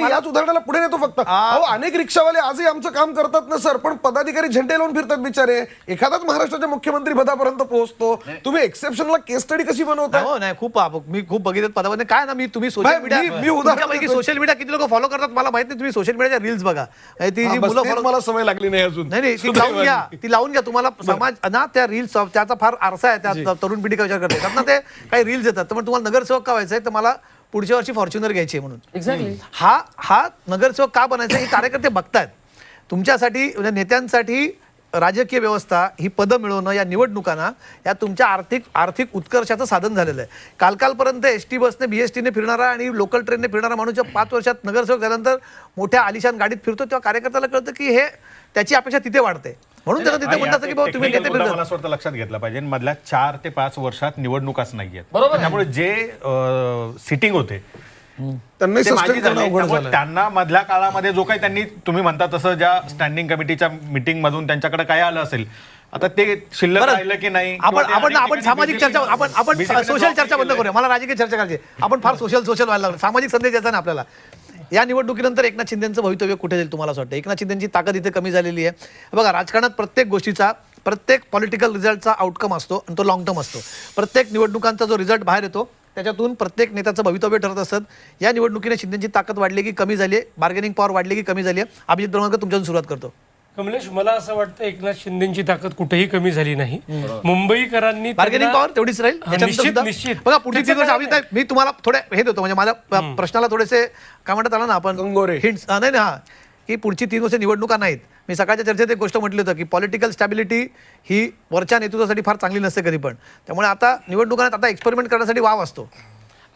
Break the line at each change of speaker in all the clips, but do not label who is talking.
याच उदाहरणाला पुढे नेतो फक्त. अनेक रिक्षावाले आजही आमचं काम करतात ना सर, पण पदाधिकारी झेंडे लावून फिरतात बिचारे. एखादाच महाराष्ट्राच्या मुख्यमंत्री पदापर्यंत पोहोचतो. तुम्ही एक्सेप्शनला केस स्टडी कशी बनवता?
हो नाही, मी खूप बघितलं पदामध्ये. काय ना तुम्ही सोशल मीडिया किती लोक फॉलो करतात मला माहित नाही. तुम्ही सोशल मीडियाच्या रील्स बघा, ती जी मुलं
मला सवय लागली नाही अजून.
नाही ती लावून घ्या. तुम्हाला समाज ना त्या रील्स त्याचा फार आरसा आहे. त्या तरुण पिढी विचार करते ना ते काही रील्स येतात. तर तुम्हाला नगरसेवक का व्हायचंय, तर मला पुढच्या वर्षी फॉर्च्युनर घ्यायची म्हणून. एक्झॅक्टली हा नगरसेवक का बनायचा हे कार्यकर्ते बघतायत. तुमच्यासाठी म्हणजे नेत्यांसाठी राजकीय व्यवस्था ही पदं मिळवणं, या निवडणुकांना या तुमच्या आर्थिक उत्कर्षाचं साधन झालेलं आहे. कालपर्यंत एसटी बसने बीएसटीने फिरणारा आणि लोकल ट्रेनने फिरणारा माणूस 5 वर्षात नगरसेवक झाल्यानंतर मोठ्या आलिशान गाडीत फिरतो, तेव्हा कार्यकर्त्याला कळतं की हे त्याची अपेक्षा तिथे वाढते. म्हणून त्याला तिथे म्हणतात की बाबा तुम्ही नेते फिरता.
मला असं वाटतं लक्षात घेतलं पाहिजे, मधल्या 4 ते 5 वर्षात निवडणुकाच नाहीयेत. त्यामुळे जे सिटिंग होते त्यांना मधल्या काळामध्ये जो काही त्यांनी तुम्ही म्हणता तसं ज्या स्टँडिंग कमिटीच्या मीटिंग मधून त्यांच्याकडे काय आलं असेल, आता ते शिल्लक राहिलं की नाही.
आपण सामाजिक चर्चा, आपण सोशल चर्चा बंद करूया. मला राजकीय चर्चा करायची. आपण फार सोशल व्हायला लागलो. सामाजिक संदेश द्यायचा ना आपल्याला. या निवडणुकीनंतर एकनाथ शिंदेचं भवितव्य कुठे जाईल तुम्हाला असं वाटतं? एकनाथ शिंदेची ताकद इथे कमी झालेली आहे. बघा, राजकारणात प्रत्येक गोष्टीचा, प्रत्येक पॉलिटिकल रिझल्टचा आउटकम असतो आणि तो लॉंग टर्म असतो. प्रत्येक निवडणुकांचा जो रिझल्ट बाहेर येतो त्याच्यातून प्रत्येक नेत्याचं भवितव्य ठरत असतं. या निवडणुकीने शिंदेची ताकद वाढली की कमी झाली आहे, बार्गेनिंग पॉवर वाढली की कमी झाली आहे? अभिजित ब्रह्मकर, तुमच्यातून सुरुवात करतो.
कमलेश, मला असं वाटतं एकनाथ शिंदेची ताकद कुठेही कमी झाली नाही. मुंबईकरांनी
बार्गेनिंग पॉवर तेवढीच राहील.
निश्चित.
बघा, पुढची 3 वर्ष मी तुम्हाला थोडे हे देतो, म्हणजे माझ्या प्रश्नाला थोडेसे काय म्हणतात आला ना आपण हिंट्स. नाही की पुढची 3 वर्ष निवडणुका नाहीत. मी सकाळच्या चर्चेत एक गोष्ट म्हटली होतं की पॉलिटिकल स्टॅबिलिटी ही वरच्या नेतृत्वासाठी फार चांगली नसते कधी पण. त्यामुळे आता निवडणुकांत आता एक्सपेरिमेंट करण्यासाठी वाव असतो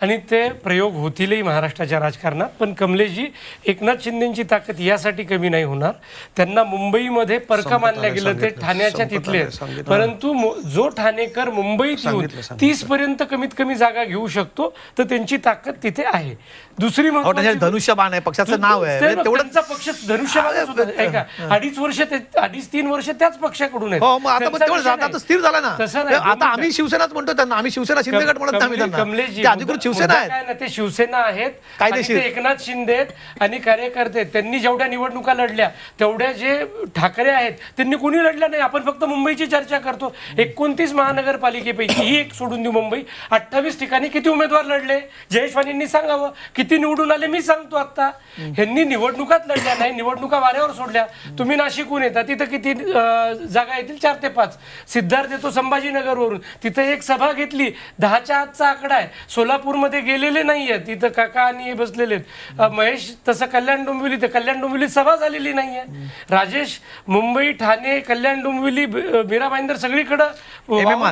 आणि ते प्रयोग होतीलही महाराष्ट्राच्या राजकारणात. पण कमलेशजी, एकनाथ शिंदेची ताकद यासाठी कमी नाही होणार. त्यांना मुंबईमध्ये परक मानलं गेलं, ते ठाण्याच्या तिथले, परंतु जो ठाणेकर मुंबईत येऊन 30 पर्यंत कमीत कमी जागा घेऊ शकतो, तर त्यांची ताकद तिथे आहे. दुसरी
धनुष्यबाण आहे, पक्षाचं नाव आहे,
तेवढा पक्ष धनुष्यबाण आहे का. 2.5-3 वर्ष त्याच पक्षाकडून
आता स्थिर झाला ना. आता आम्ही शिवसेनाच म्हणतो त्यांना. आम्ही शिवसेना शिंदे गट म्हणत नाही त्यांना. अधिकृत शिवसेना आहे,
ते शिवसेना आहेत, कायदेशीर एकनाथ शिंदे आणि कार्यकर्ते. त्यांनी जेवढ्या निवडणुका लढल्या तेवढ्या जे ठाकरे आहेत त्यांनी कोणी लढल्या नाही. आपण फक्त मुंबईची चर्चा करतो. 29 महानगरपालिकेपैकी ही एक सोडून देऊ, मुंबई 28 ठिकाणी किती उमेदवार लढले? जयेश वाणींनी सांगावं. किती निवडून आले मी सांगतो. आता ह्यांनी निवडणुकात लढल्या नाही, निवडणुका वाऱ्यावर सोडल्या. तुम्ही नाशिकहून येता, तिथं किती जागा येतील? 4 ते 5. सिद्धार्थ येतो संभाजीनगरवरून, तिथं एक सभा घेतली, 10च्या आतचा आकडा आहे. सोलापूरमध्ये गेलेले नाहीये, तिथं काका आणि हे बसलेले. महेश तसं कल्याण डोंबिवली, तर कल्याण डोंबिवली सभा झालेली नाहीये. राजेश मुंबई, ठाणे, कल्याण डोंबिवली, मीरा भाईंदर सगळीकडं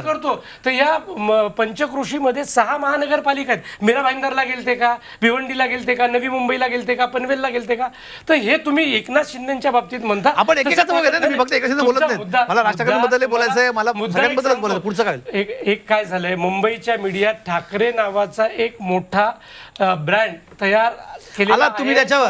करतो. तर या पंचक्रोशीमध्ये 6 महानगरपालिका आहेत. मीरा भाईंदरला गेलते का? भिवंडीला गेलते का? नवी मुंबईला गेलते का? पनवेलला गेलते का? तर हे तुम्ही एकनाथ शिंदेच्या बाबतीत म्हणता.
आपण मला राजकारणाबद्दल बोलायचंय, मला सगळ्यांबद्दल बोलायचं. पुढचं काय
एक काय झालंय, मुंबईच्या मीडियात ठाकरे नावाचा एक मोठा ब्रँड तयार
आला तुम्ही त्याच्यावर.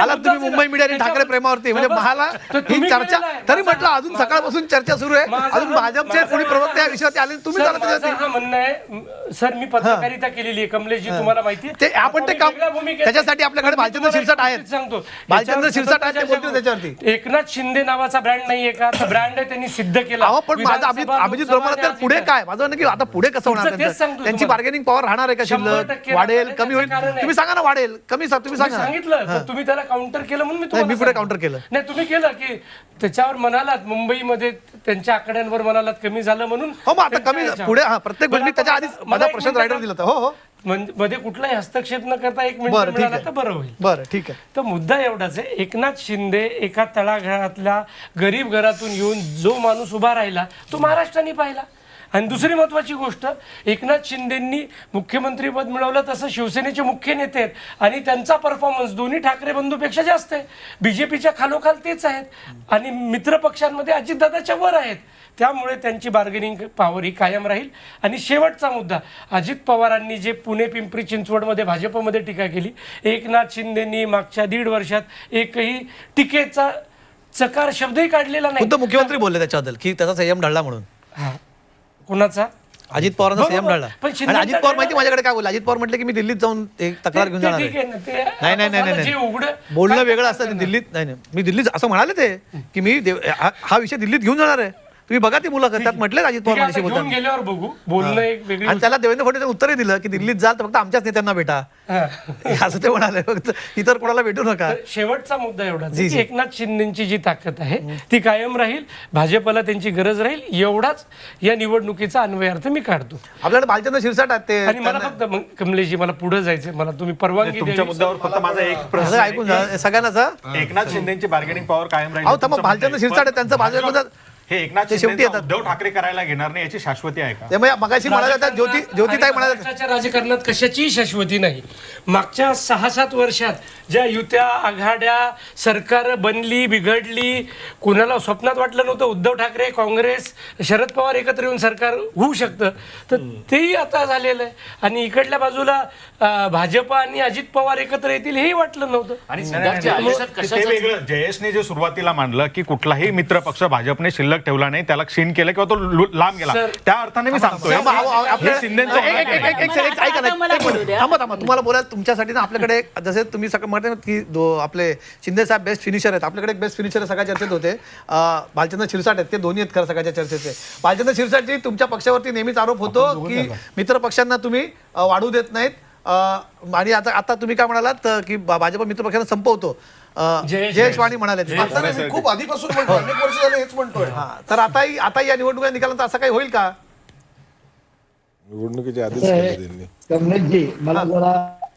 आला तुम्ही मुंबई मीडिया आणि ठाकरे प्रेमावरती. म्हणजे मला ही चर्चा तरी म्हटलं अजून सकाळपासून चर्चा सुरू आहे. अजून भाजपचे कोणी प्रवक्ते या विषयावरती आले तुम्ही.
हा म्हणणं आहे सर, मी पत्रकारिता केलेली आहे कमलेशजी, तुम्हाला माहिती आहे.
आपण ते काम त्याच्यासाठी आपल्याकडे भालचंद्र शिरसाट आहेत.
सांगतो,
भालचंद्र शिरसाट आहेत, त्याच्यावरती.
एकनाथ शिंदे नावाचा ब्रँड नाहीये का? ब्रँड आहे, त्यांनी सिद्ध केला.
पण माझा अभिजित ब्रह्मकर तर पुढे काय माझं म्हणणं की आता पुढे कसं होणार? त्यांची बार्गेनिंग पॉवर राहणार आहे का? शिल्लक वाढेल, कमी होईल? तुम्ही सांगा ना, वाढेल, कमी? तुम्ही सांगा.
सांगितलं, तुम्ही त्याला काउंटर केलं म्हणून
मी पुढे काउंटर केलं.
नाही, तुम्ही केलं की त्याच्यावर म्हणालात, मुंबईमध्ये त्यांच्या आकड्यांवर म्हणालात कमी झालं म्हणून.
हो, मग आता कमी पुढे प्रत्येक गोष्टी त्याच्या आधीच माझा प्रश्न रायडर दिला होता. हो,
मध्ये कुठलाही हस्तक्षेप न करता 1 मिनिट मिळाला तर बरं होईल.
बरं, ठीक आहे.
तर मुद्दा एवढाच आहे, एकनाथ शिंदे एका तळागाळातल्या गरीब घरातून येऊन जो माणूस उभा राहिला तो महाराष्ट्राने पाहिला. आणि दुसरी महत्वाची गोष्ट, एकनाथ शिंदेंनी मुख्यमंत्रीपद मिळवलं तसं शिवसेनेचे मुख्य नेते आहेत आणि त्यांचा परफॉर्मन्स दोन्ही ठाकरे बंधूपेक्षा जास्त आहे. बीजेपीच्या खालोखाल तेच आहेत आणि मित्र पक्षांमध्ये अजितदादाच्या वर आहेत. त्यामुळे त्यांची बार्गेनिंग पॉवर ही कायम राहील. आणि शेवटचा मुद्दा, अजित पवारांनी जे पुणे पिंपरी चिंचवडमध्ये भाजपमध्ये टीका केली, एकनाथ शिंदेंनी मागच्या 1.5 वर्षात एकही टीकेचा चकार शब्दही काढलेला नाही.
मुख्यमंत्री बोलले त्याच्याबद्दल की त्याचा संयम ढळला म्हणून.
कुणाचा?
अजित पवारांना संयम
बरोबर.
ढळला
पण
आणि
शिंदेचा
अजित पवार माहिती
निर्णय-
माझ्याकडे काय बोलले अजित पवार म्हटले की मी दिल्लीत जाऊन एक तक्रार घेऊन जाणार
ठीक
आहे.
आहे ना, ते
नाही नाही नाही
आता जे
नाही
उघडं
बोलणं
काय
वेगळं
करणार
असतं
त्यांना?
दिल्लीत नाही नाही मी दिल्लीत असं म्हणाले ते की मी हा विषय दिल्लीत घेऊन जाणार आहे. तुम्ही बघा ती मुलाखत त्यात म्हटले अजित
ठीक
पवार
आहे,
माझ्याशी
आता घेऊन
बोलताना
गेल्यावर बघू बोलणं एक वेगळी
आणि त्याला देवेंद्र फडणवीस उत्तरही दिलं की दिल्लीत जाल तर फक्त आमच्याच नेत्यांना भेटा असं ते म्हणाले फक्त इतर कोणाला भेटू नका.
तर शेवटचा मुद्दा एवढाच
जी,
आहे
जी.
की एकनाथ शिंदेची जी ताकद आहे ती कायम राहील, भाजपला त्यांची गरज राहील, एवढाच या निवडणुकीचा अन्वयार्थ मी काढतो.
आपल्याकडे भालचंद्र शिरसाट आहेत ते
आणि मला फक्त कमलेशजी मला पुढे जायचंय, मला तुम्ही परवानगी
तुमच्या
द्यावी.
मुद्द्यावर फक्त माझा एक
असं
प्रश्न
ऐकून
आहे
जा सगळ्यांनाच हा?
की एकनाथ शिंदेची बार्गेनिंग पॉवर कायम राहील
अहो थांबा
तुमचं म्हणणं
भालचंद्र
आहे.
शिरसाट आहे
पण
त्यांचं भाजपमध्ये
हे एकनाथ
ते शेवटी
शिंदे
येतात.
उद्धव ठाकरे करायला घेणार नाही याची शाश्वती आहे का?
त्यामुळे मगाशी म्हणाले होत्या ज्योतिताई
आणि
म्हणाले
महाराष्ट्राच्या राजकारणात कशाचीही शाश्वती नाही. मागच्या 6-7 वर्षात ज्या युत्या आघाड्या सरकार बनली बिघडली, कुणाला स्वप्नात वाटलं नव्हतं उद्धव ठाकरे काँग्रेस शरद पवार एकत्र येऊन सरकार होऊ शकतं, तर तेही आता झालेलं आहे. आणि इकडल्या बाजूला भाजप आणि अजित पवार एकत्र येतील हेही वाटलं नव्हतं.
आणि
नाही, नाही,
सिद्धार्थच्या
नाही.
आदेशात
ते
कशाचं
वेगळं जयेशने जे सुरुवातीला मांडलं की कुठलाही मित्र पक्ष भाजपने शिल्लक ठेवला नाही, त्याला क्षीण केलं किंवा तो लांब गेला,
सर,
त्या अर्थाने मी सांगतोय
थांबा,
हे शिंदेचं
एक- एक- एक- एक- एक- एक- ऐका ना,
आता मला
एक मिनिट.
बोलू द्या.
थांबा थांबा तुम्हाला बोलायला तुमच्यासाठी ना आपल्याकडे जसे तुम्ही सगळं म्हणता ना की आपले शिंदे साहेब बेस्ट फिनिशर आहेत, आपल्याकडे एक बेस्ट फिनिशर सगळ्या चर्चेत होते भालचंद्र शिरसाट आहेत, ते दोन्ही आहेत खरं सगळ्या चर्चेचे. भालचंद्र शिरसाटजी तुमच्या पक्षावरती नेहमीच आरोप होतो की मित्र पक्षांना तुम्ही वाढू देत नाहीत आणि आता तुम्ही काय म्हणालात की भाजप मित्र पक्षांना संपवतो. जयेश वाणी म्हणाले
आता नाही, मी खूप आधीपासून म्हणतो, अनेक वर्ष झाले हेच म्हणतोय.
हा तर आता या निवडणुका निकालानंतर असं काही होईल का?
निवडणुकीच्या आधीच केलं त्यांनी.
कमलेशजी मला जरा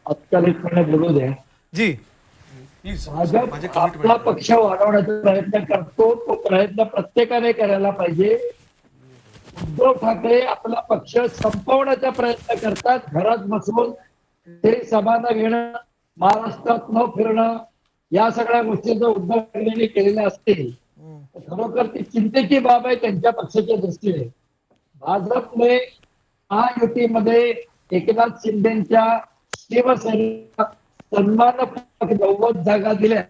अत्याधिकपणे बोलू द्या.
जी
भाजप आपला पक्ष वाढवण्याचा प्रयत्न करतो, तो प्रयत्न प्रत्येकाने करायला पाहिजे. उद्धव ठाकरे आपला पक्ष संपवण्याचा प्रयत्न करतात, घरात बसून ते सभा न घेणं, महाराष्ट्रात न फिरणं, या सगळ्या गोष्टी जर उद्धव ठाकरेंनी केलेल्या असतील तर खरोखर ती चिंतेची बाब आहे त्यांच्या पक्षाच्या दृष्टीने. भाजपने महायुतीमध्ये एकनाथ शिंदेच्या शिवसेनेला सन्मानपूर्वक 90 जागा दिल्या.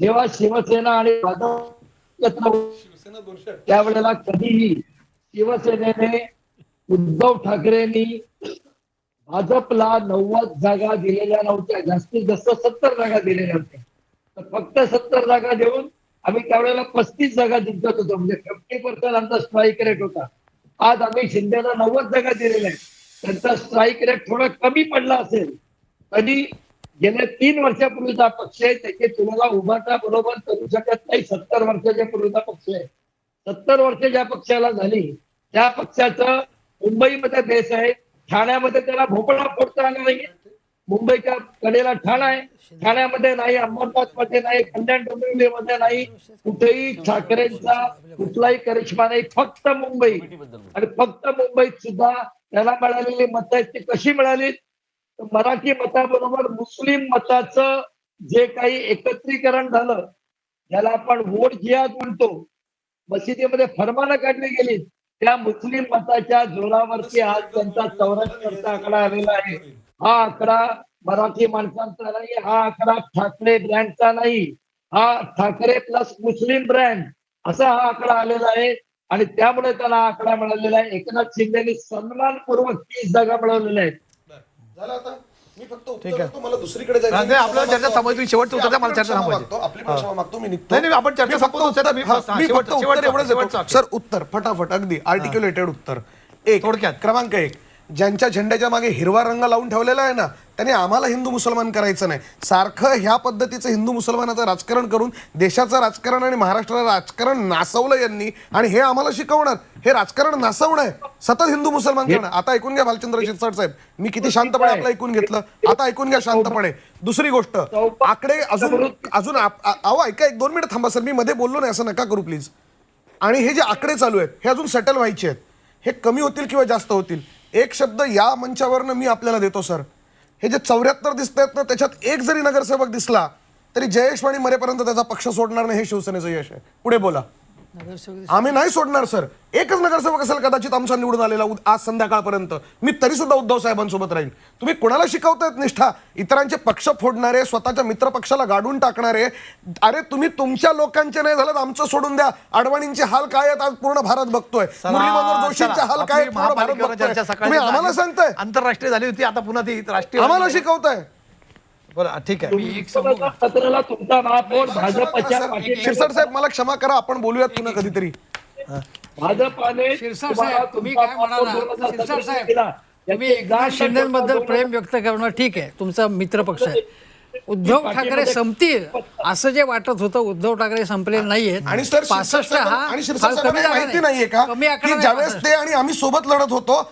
जेव्हा शिवसेना आणि भाजप एकत्र होते, त्यावेळेला कधीही शिवसेनेने उद्धव ठाकरेंनी भाजपला 90 जागा दिलेल्या नव्हत्या, जास्तीत जास्त 70 जागा दिलेल्या होत्या. तर फक्त 70 जागा देऊन आम्ही त्यावेळेला 35 जागा जिंकत होतो, म्हणजे 50% आमचा स्ट्राईक रेट होता. आज आम्ही शिंदेला 90 जागा दिलेल्या आहेत, त्यांचा स्ट्राईक रेट थोडा कमी पडला असेल तरी गेल्या 3 वर्षापूर्वीचा पक्ष आहे, त्याची तुलना उभाटा बरोबर करू शकत नाही. 70 वर्षाच्या पूर्वीचा पक्ष आहे. 70 वर्ष ज्या पक्षाला झाली त्या पक्षाचं मुंबईमध्ये बेस आहे, ठाण्यामध्ये त्याला भोपळा फोडता आला नाही. मुंबईच्या कडेला ठाणा आहे, ठाण्यामध्ये नाही, अहमदाबाद मध्ये नाही, कल्याण डोंबिवलीमध्ये नाही, कुठेही ठाकरेंचा कुठलाही करिश्मा नाही, फक्त मुंबई. आणि फक्त मुंबईत सुद्धा त्याला मिळालेली मतं आहेत ती कशी मिळाली? मराठी मताबरोबर मुस्लिम मताचं जे काही एकत्रीकरण झालं, ज्याला आपण वोट जिहाद म्हणतो, मशिदीमध्ये फरमानं काढली गेली, त्या मुस्लिम मताच्या जोरावरती आज त्यांचा 84% आकडा आलेला आहे. हा आकडा मराठी माणसांचा नाही, हा आकडा ठाकरे ब्रँडचा नाही, हा ठाकरे प्लस मुस्लिम ब्रँड असा हा आकडा आलेला आहे. आणि त्यामुळे त्याला आकडा मिळालेला आहे. एकनाथ शिंदेनी सन्मानपूर्वक 30 जागा मिळवलेल्या आहेत.
झालं आता मी फक्त उत्तर देतो, मला दुसरीकडे
नाही,
जायचं.
आपल्याला चर्चा थांबवायची, तुम्ही शेवटचं उत्तर द्या, मला चर्चा
क्षमा
थांबवायची.
मागतो, आपली पण क्षमा मागतो, मी निघतो.
नाही, नाही, आपण चर्चा
मी फक्त
संपवतो,
उत्तर-
मी
हा,
फक्त-
मी
शेवटचं-
फक्त उत्तर एवढंच
शेवटचं
देतो. सर उत्तर फटाफट अगदी आर्टिक्युलेटेड उत्तर. एक
थोडक्यात.
क्रमांक 1, ज्यांच्या झेंड्याच्या मागे हिरवा रंग लावून ठेवलेला आहे ना, त्याने आम्हाला हिंदू मुसलमान करायचं नाही. सारखं ह्या पद्धतीचं हिंदू मुसलमानाचं राजकारण करून देशाचं राजकारण आणि महाराष्ट्राचं राजकारण नासवलं यांनी, आणि हे आम्हाला शिकवणार. हे राजकारण नासवणं आहे, सतत हिंदू मुसलमान करणं. आता ऐकून घ्या भालचंद्र शिरसाट साहेब, मी किती शांतपणे आपलं ऐकून घेतलं, आता ऐकून घ्या शांतपणे. दुसरी गोष्ट, आकडे अजून अहो ऐका, 1-2 मिनिट थांबा सर, मी मध्ये बोललो नाही, असं नका करू प्लीज. आणि हे जे आकडे चालू आहेत हे अजून सेटल व्हायचे आहेत, हे कमी होतील किंवा जास्त होतील. एक शब्द या मंचावरनं मी आपल्याला देतो सर, हे जे 74 दिसत आहेत ना, त्याच्यात एक जरी नगरसेवक दिसला तरी जयेश वाणी मरेपर्यंत त्याचा पक्ष सोडणार नाही, हे शिवसेनेचं यश आहे. पुढे बोला. आम्ही नाही सोडणार सर. एकच नगरसेवक असेल कदाचित आमचा निवडून आलेला आज संध्याकाळपर्यंत, मी तरी सुद्धा उद्धव साहेबांसोबत राहीन. तुम्ही कोणाला शिकवतायत निष्ठा? इतरांचे पक्ष फोडणारे, स्वतःच्या मित्र पक्षाला गाडून टाकणारे. अरे तुम्ही तुमच्या लोकांचे नाही झालं आमचं सोडून द्या. अडवाणींचे हाल काय आहेत आज पूर्ण भारत बघतोय. मुरली मनोहर जोशींचे हाल काय आहेत पूर्ण भारत बघतोय. तुम्ही आम्हाला सांगताय,
आंतरराष्ट्रीय झाली होती, आता पुन्हा ती राष्ट्रीय
आम्हाला शिकवताय.
बरं ठीक आहे.
पत्राला तुमचा महापौर भाजपच्या पाठीशी
शिरसाट साहेब मला क्षमा करा, आपण बोलूयात पुन्हा कधीतरी.
भाजपाने
शिरसाट
तुम्हाला
साहेब तुम्ही
तुमचा
काय
महापौर
म्हणाला
2017
शिरसाट साहेब
दिला.
तुम्ही एकनाथ शिंदेबद्दल प्रेम व्यक्त करणं ठीक आहे, तुमचा मित्र पक्ष आहे. उद्धव ठाकरे संपतील असं जे वाटत होतं, उद्धव ठाकरे संपलेले नाहीयेत.
आणि सर
65 हा
आणि
फार
शिरसाट
कमी
साहेबांना
जागा
माहिती
नाही.
नाहीये का
कमी आकडा
की
नाही
ज्यावेळेस
65.
ते आणि आम्ही सोबत लढत होतो